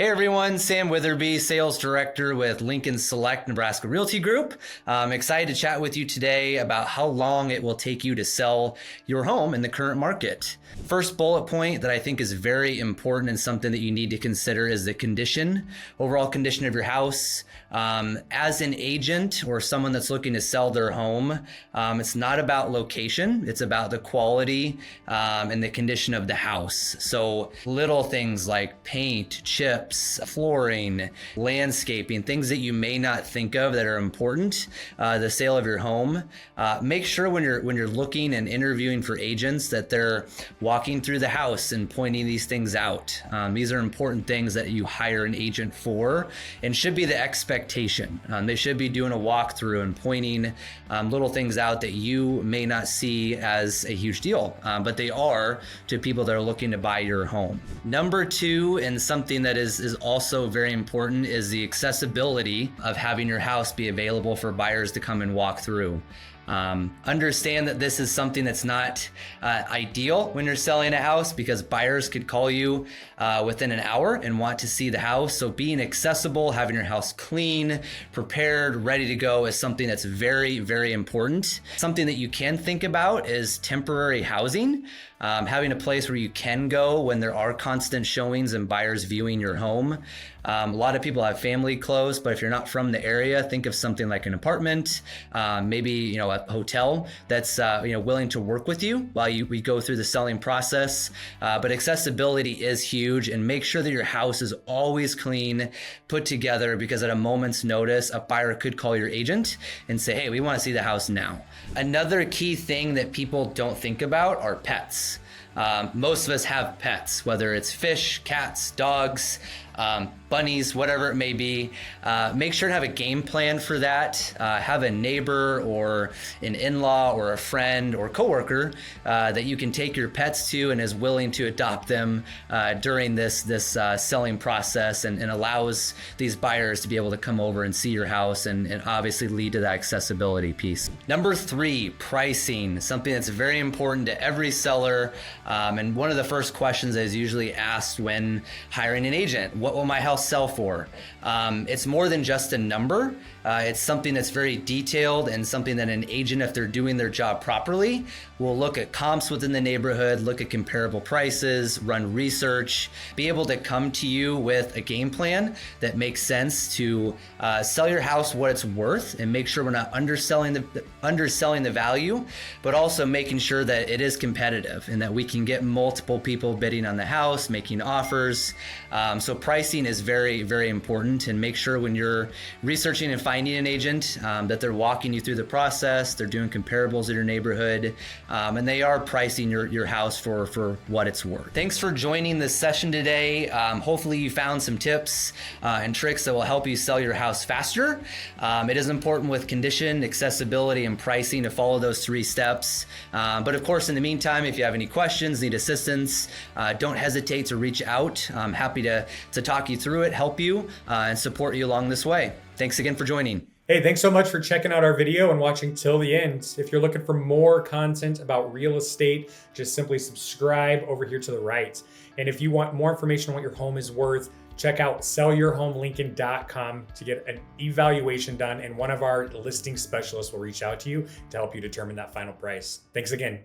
Hey everyone, Sam Witherby, Sales Director with Lincoln Select Nebraska Realty Group. I'm excited to chat with you today about how long it will take you to sell your home in the current market. First bullet point that I think is very important and something that you need to consider is the condition, overall condition of your house. As an agent or someone that's looking to sell their home, it's not about location, it's about the quality and the condition of the house. So little things like paint, chips, flooring, landscaping, things that you may not think of that are important, the sale of your home. Make sure when you're looking and interviewing for agents that they're walking through the house and pointing these things out. These are important things that you hire an agent for and should be the expectation. They should be doing a walkthrough and pointing little things out that you may not see as a huge deal, but they are to people that are looking to buy your home. Number two, and something that is also very important, is the accessibility of having your house be available for buyers to come and walk through. Understand that this is something that's not ideal when you're selling a house, because buyers could call you within an hour and want to see the house. So being accessible, having your house clean, prepared, ready to go is something that's very, very important. Something that you can think about is temporary housing. Having a place where you can go when there are constant showings and buyers viewing your home. A lot of people have family close, but if you're not from the area, think of something like an apartment, maybe a hotel that's willing to work with you while we go through the selling process. But accessibility is huge, and make sure that your house is always clean, put together, because at a moment's notice, a buyer could call your agent and say, hey, we want to see the house now. Another key thing that people don't think about are pets. Most of us have pets, whether it's fish, cats, dogs, bunnies, whatever it may be. Make sure to have a game plan for that. Have a neighbor or an in-law or a friend or coworker that you can take your pets to and is willing to adopt them during this selling process, and allows these buyers to be able to come over and see your house and obviously lead to that accessibility piece. Number three, pricing, something that's very important to every seller. And one of the first questions that is usually asked when hiring an agent: what will my house sell for? It's more than just a number. It's something that's very detailed, and something that an agent, if they're doing their job properly, will look at comps within the neighborhood, look at comparable prices, run research, be able to come to you with a game plan that makes sense to sell your house what it's worth, and make sure we're not underselling the value, but also making sure that it is competitive and that we can get multiple people bidding on the house, making offers. So pricing is very, very important, and make sure when you're researching and finding an agent that they're walking you through the process, they're doing comparables in your neighborhood, and they are pricing your house for what it's worth. Thanks for joining this session today. Hopefully you found some tips and tricks that will help you sell your house faster. It is important with condition, accessibility, and pricing to follow those three steps. But of course, in the meantime, if you have any questions, need assistance, don't hesitate to reach out. I'm happy to talk you through it, help you, and support you along this way. Thanks again for joining. Hey, thanks so much for checking out our video and watching till the end. If you're looking for more content about real estate, just simply subscribe over here to the right. And if you want more information on what your home is worth, check out sellyourhomelincoln.com to get an evaluation done, and one of our listing specialists will reach out to you to help you determine that final price. Thanks again.